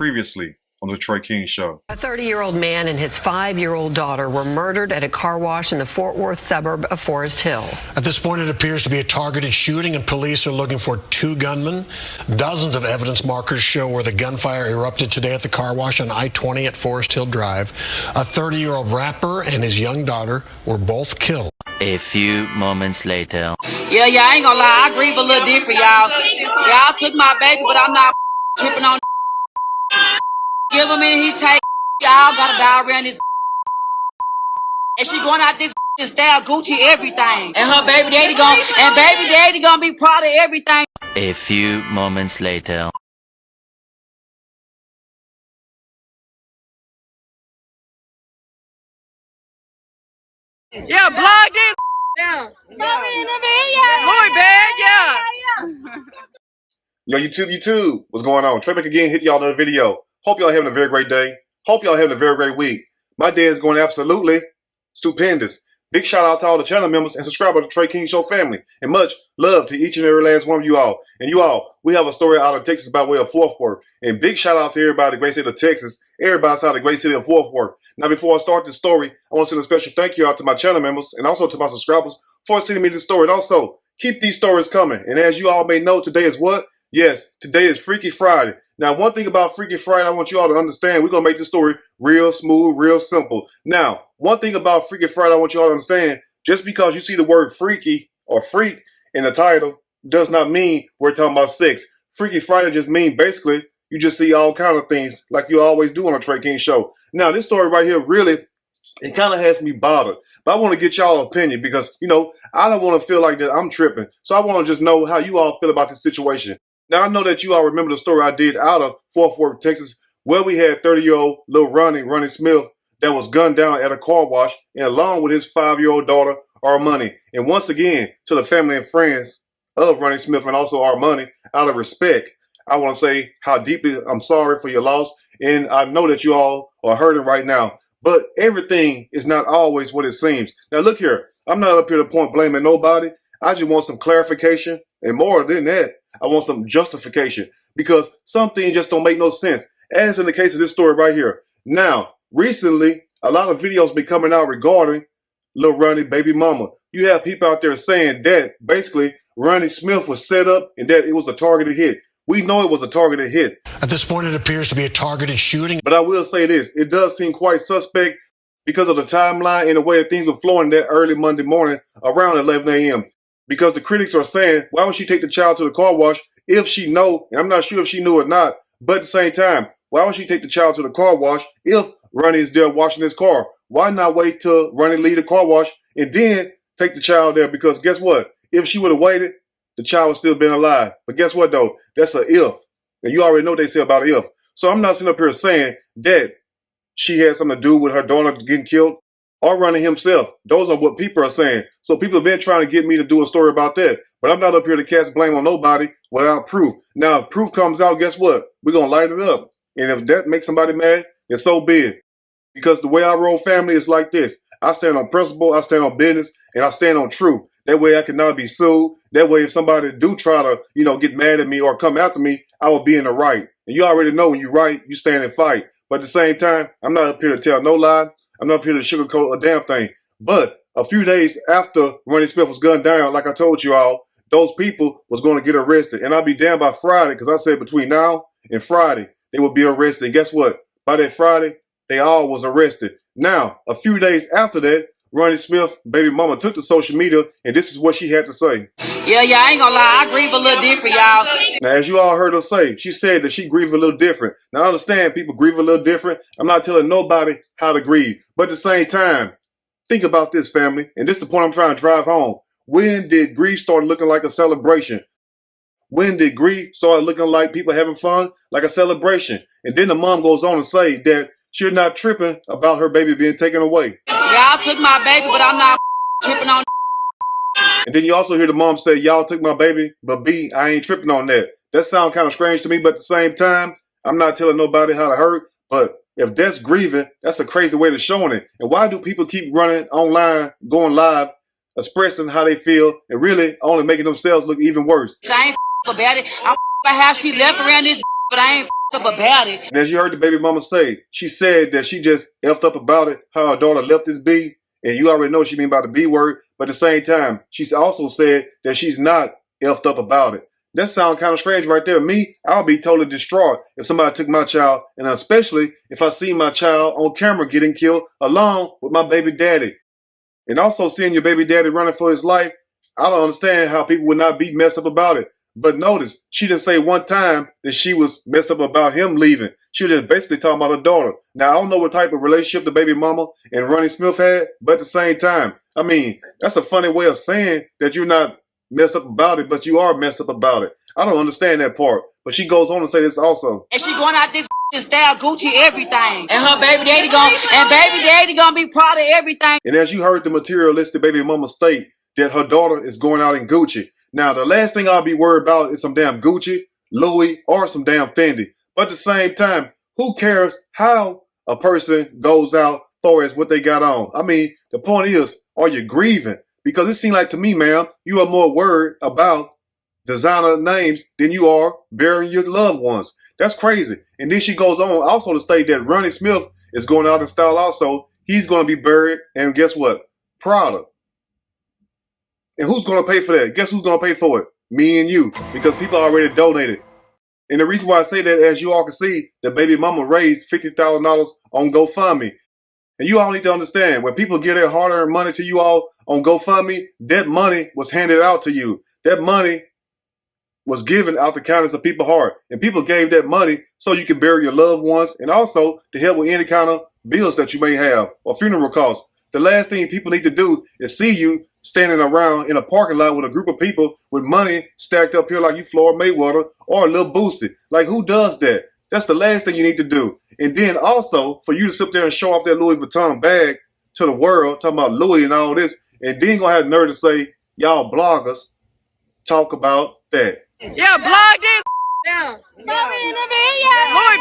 Previously on the Trey King Show. A 30-year-old man and his 5-year-old daughter were murdered at a car wash in the Fort Worth suburb of Forest Hill. At this point, it appears to be a targeted shooting, and police are looking for 2 gunmen. Dozens of evidence markers show where the gunfire erupted today at the car wash on I-20 at Forest Hill Drive. A 30-year-old rapper and his young daughter were both killed. A few moments later. Yeah, I ain't gonna lie, I grieve a little different, y'all. Y'all took my baby, but I'm not tripping on. Give him and he take. Y'all gotta die around this. And she going out this style Gucci everything. And her baby daddy gonna be proud of everything. A few moments later. Yeah, blog this. Yeah. Louis bag, yeah. Yo, YouTube, what's going on? Trey back again, hit y'all another video. Hope y'all having a very great day. Hope y'all having a very great week. My day is going absolutely stupendous. Big shout out to all the channel members and subscribers to the Trey King Show family. And much love to each and every last one of you all. And you all, we have a story out of Texas by way of Fort Worth. And big shout out to everybody in the great city of Texas. Everybody outside the great city of Fort Worth. Now, before I start this story, I want to send a special thank you out to my channel members and also to my subscribers for sending me this story. And also, keep these stories coming. And as you all may know, today is what? Yes, today is Freaky Friday. Now, one thing about Freaky Friday, I want you all to understand, we're going to make this story real smooth, real simple. Now, one thing about Freaky Friday, I want you all to understand, just because you see the word freaky or freak in the title does not mean we're talking about sex. Freaky Friday just means basically you just see all kind of things like you always do on a Trey King Show. Now, this story right here really, it kind of has me bothered. But I want to get y'all opinion because, you know, I don't want to feel like that I'm tripping. So I want to just know how you all feel about this situation. Now, I know that you all remember the story I did out of Fort Worth, Texas, where we had 30-year-old little Ronnie Smith that was gunned down at a car wash, and along with his 5-year-old daughter, Armani. And once again, to the family and friends of Ronnie Smith and also Armani, out of respect, I want to say how deeply I'm sorry for your loss. And I know that you all are hurting right now. But everything is not always what it seems. Now, look here. I'm not up here to point blame at nobody. I just want some clarification. And more than that, I want some justification because some things just don't make no sense, as in the case of this story right here. Now, recently, a lot of videos been coming out regarding Lil Ronnie baby mama. You have people out there saying that basically Ronnie Smith was set up and that it was a targeted hit. We know it was a targeted hit. At this point, it appears to be a targeted shooting. But I will say this, it does seem quite suspect because of the timeline and the way that things were flowing that early Monday morning around 11 a.m. Because the critics are saying, why would she take the child to the car wash if she know, and I'm not sure if she knew or not, but at the same time, why would she take the child to the car wash if Ronnie is there washing his car? Why not wait till Ronnie leave the car wash and then take the child there? Because guess what? If she would have waited, the child would still been alive. But guess what though? That's a if. And you already know what they say about if. So I'm not sitting up here saying that she had something to do with her daughter getting killed or Ronnie himself. Those are what people are saying. So people have been trying to get me to do a story about that. But I'm not up here to cast blame on nobody without proof. Now, if proof comes out, guess what? We're going to light it up. And if that makes somebody mad, then so be it. Because the way I roll family is like this. I stand on principle, I stand on business, and I stand on truth. That way I can not be sued. That way if somebody do try to, get mad at me or come after me, I will be in the right. And you already know when you're right, you stand and fight. But at the same time, I'm not up here to tell no lie. I'm not up here to sugarcoat a damn thing. But a few days after Ronnie Smith was gunned down, like I told you all, those people was going to get arrested. And I'll be damned by Friday, because I said between now and Friday, they would be arrested. And guess what? By that Friday, they all was arrested. Now, a few days after that, Ronnie Smith, baby mama, took to social media, and this is what she had to say. Yeah, I ain't gonna lie, I grieve a little different, y'all. Now, as you all heard her say, she said that she grieved a little different. Now, I understand people grieve a little different. I'm not telling nobody how to grieve. But at the same time, think about this, family. And this is the point I'm trying to drive home. When did grief start looking like a celebration? When did grief start looking like people having fun, like a celebration? And then the mom goes on to say that she's not tripping about her baby being taken away. Y'all took my baby, but I'm not tripping on. And then you also hear the mom say, y'all took my baby, but B, I ain't tripping on that. That sounds kind of strange to me, but at the same time, I'm not telling nobody how to hurt. But if that's grieving, that's a crazy way of showing it. And why do people keep running online, going live, expressing how they feel, and really only making themselves look even worse? I ain't about it. I'm about how she left around this but I ain't up about it. And as you heard the baby mama say, she said that she just effed up about it, how her daughter left this B. And you already know she mean by the B word. But at the same time, she's also said that she's not effed up about it. That sounds kind of strange right there. Me, I'll be totally distraught if somebody took my child, and especially if I see my child on camera getting killed along with my baby daddy. And also seeing your baby daddy running for his life, I don't understand how people would not be messed up about it. But notice, she didn't say one time that she was messed up about him leaving. She was just basically talking about her daughter. Now, I don't know what type of relationship the baby mama and Ronnie Smith had, but at the same time, I mean, that's a funny way of saying that you're not messed up about it, but you are messed up about it. I don't understand that part. But she goes on to say this also. And she going out this style Gucci everything. And her baby daddy gonna be proud of everything. And as you heard the materialistic baby mama state that her daughter is going out in Gucci. Now, the last thing I'll be worried about is some damn Gucci, Louis, or some damn Fendi. But at the same time, who cares how a person goes out far as what they got on? I mean, the point is, are you grieving? Because it seems like to me, ma'am, you are more worried about designer names than you are burying your loved ones. That's crazy. And then she goes on also to state that Ronnie Smith is going out in style also. He's going to be buried, and guess what? Prada. And who's going to pay for that? Guess who's going to pay for it? Me and you, because people already donated. And the reason why I say that, as you all can see, the baby mama raised $50,000 on GoFundMe. And you all need to understand, when people give their hard-earned money to you all on GoFundMe, that money was handed out to you. That money was given out the kindness of people's heart. And people gave that money so you can bury your loved ones and also to help with any kind of bills that you may have or funeral costs. The last thing people need to do is see you standing around in a parking lot with a group of people with money stacked up here like you Floyd Mayweather or a little Boosie. Like, who does that? That's the last thing you need to do. And then also, for you to sit there and show off that Louis Vuitton bag to the world, talking about Louis and all this, and then gonna have the nerve to say, y'all bloggers talk about that. Yeah, blog this. Yeah. Louis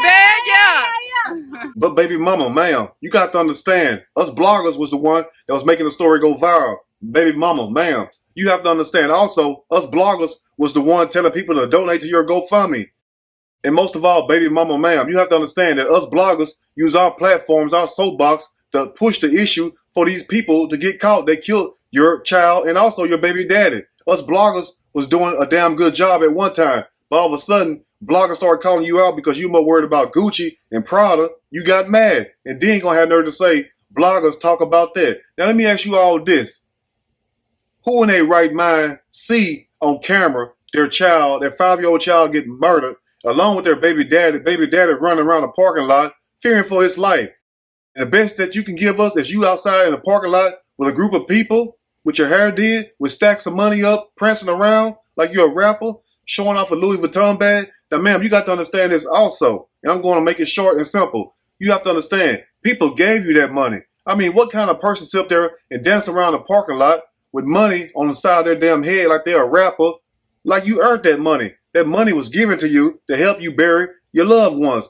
bag, yeah. But baby mama, ma'am, you got to understand, us bloggers was the one that was making the story go viral. Baby mama, ma'am, you have to understand also, us bloggers was the one telling people to donate to your GoFundMe. And most of all, baby mama, ma'am, you have to understand that us bloggers use our platforms, our soapbox, to push the issue for these people to get caught. They killed your child and also your baby daddy. Us bloggers was doing a damn good job at one time. But all of a sudden, bloggers started calling you out because you more worried about Gucci and Prada. You got mad. And then gonna have nerve to say, bloggers talk about that. Now let me ask you all this. Who in their right mind see on camera their child, their 5-year-old child get murdered along with their baby daddy running around the parking lot fearing for his life? And the best that you can give us is you outside in the parking lot with a group of people with your hair did, with stacks of money up, prancing around like you're a rapper, showing off a Louis Vuitton bag. Now, ma'am, you got to understand this also. And I'm going to make it short and simple. You have to understand, people gave you that money. I mean, what kind of person sit up there and dance around the parking lot with money on the side of their damn head like they're a rapper, like you earned that money? That money was given to you to help you bury your loved ones.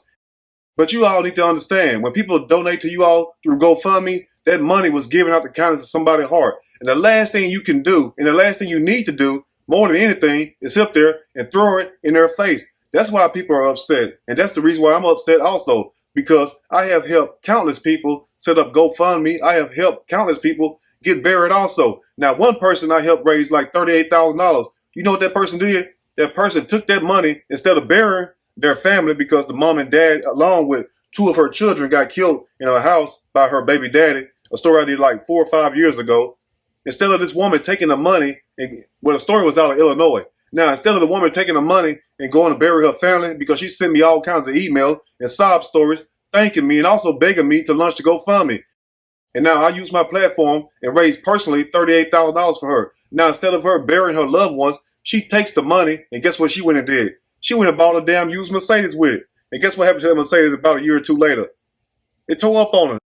But you all need to understand, when people donate to you all through GoFundMe, that money was given out the kindness of somebody's heart. And the last thing you can do, and the last thing you need to do, more than anything, is sit there and throw it in their face. That's why people are upset. And that's the reason why I'm upset also, because I have helped countless people set up GoFundMe. I have helped countless people get buried also. Now, one person I helped raise like $38,000. You know what that person did? That person took that money instead of burying their family, because the mom and dad, along with 2 of her children, got killed in her house by her baby daddy. A story I did like 4 or 5 years ago. Instead of this woman taking the money, the story was out of Illinois. Now, instead of the woman taking the money and going to bury her family, because she sent me all kinds of emails and sob stories, thanking me and also begging me to launch the GoFundMe. And now I use my platform and raise personally $38,000 for her. Now, instead of her burying her loved ones, she takes the money, and guess what she went and did? She went and bought a damn used Mercedes with it. And guess what happened to that Mercedes about a year or 2 later? It tore up on her.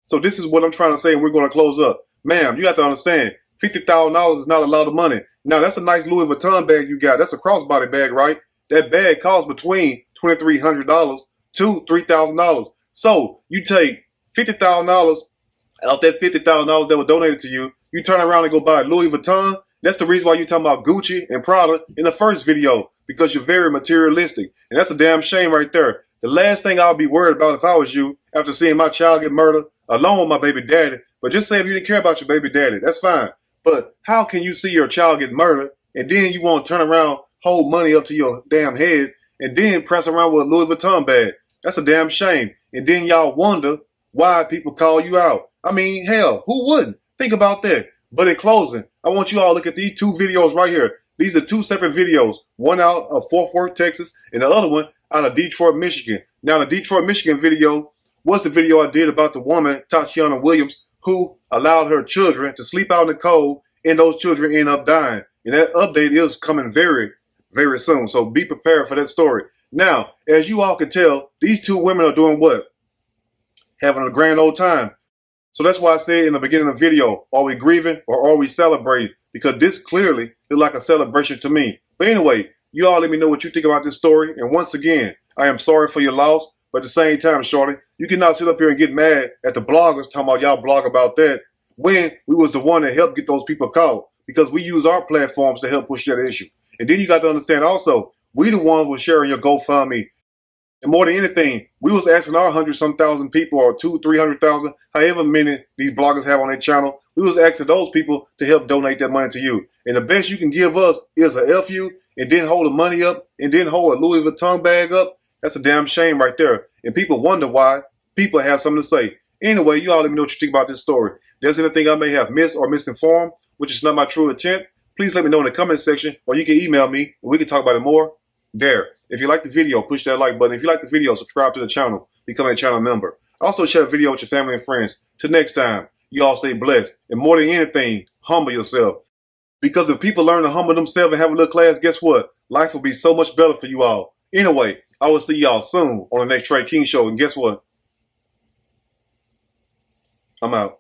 So this is what I'm trying to say, and we're going to close up. Ma'am, you have to understand, $50,000 is not a lot of money. Now, that's a nice Louis Vuitton bag you got. That's a crossbody bag, right? That bag costs between $2,300 to $3,000. So you take $50,000 out that $50,000 that was donated to you. You turn around and go buy Louis Vuitton. That's the reason why you're talking about Gucci and Prada in the first video. because you're very materialistic. And that's a damn shame right there. The last thing I'll be worried about if I was you after seeing my child get murdered along with my baby daddy, but just say if you didn't care about your baby daddy, that's fine. But how can you see your child get murdered and then you want to turn around, hold money up to your damn head, and then press around with a Louis Vuitton bag? That's a damn shame. And then y'all wonder why people call you out. I mean, hell, who wouldn't? Think about that. But in closing, I want you all to look at these two videos right here. These are two separate videos. One out of Fort Worth, Texas, and the other one out of Detroit, Michigan. Now, the Detroit, Michigan video was the video I did about the woman, Tatiana Williams, who allowed her children to sleep out in the cold, and those children end up dying. And that update is coming very, very soon. So be prepared for that story. Now, as you all can tell, these two women are doing what? Having a grand old time. So that's why I said in the beginning of the video, are we grieving or are we celebrating? Because this clearly is like a celebration to me. But anyway, you all let me know what you think about this story. And once again, I am sorry for your loss. But at the same time, shorty, you cannot sit up here and get mad at the bloggers talking about y'all blog about that when we was the one that helped get those people caught, because we use our platforms to help push that issue. And then you got to understand also, we the ones who sharing your GoFundMe. And more than anything, we was asking our 100-some thousand people, or 200,000-300,000, however many these bloggers have on their channel, we was asking those people to help donate that money to you. And the best you can give us is a F you, and then hold the money up, and then hold a Louis Vuitton bag up. That's a damn shame right there. And people wonder why. People have something to say. Anyway, you all let me know what you think about this story. If there's anything I may have missed or misinformed, which is not my true intent, please let me know in the comment section, or you can email me, and we can talk about it more there. If you like the video, push that like button. If you like the video, subscribe to the channel, become a channel member. Also share the video with your family and friends. Till next time, you all stay blessed. And more than anything, humble yourself. Because if people learn to humble themselves and have a little class, guess what? Life will be so much better for you all. Anyway, I will see y'all soon on the next Trey King Show. And guess what? I'm out.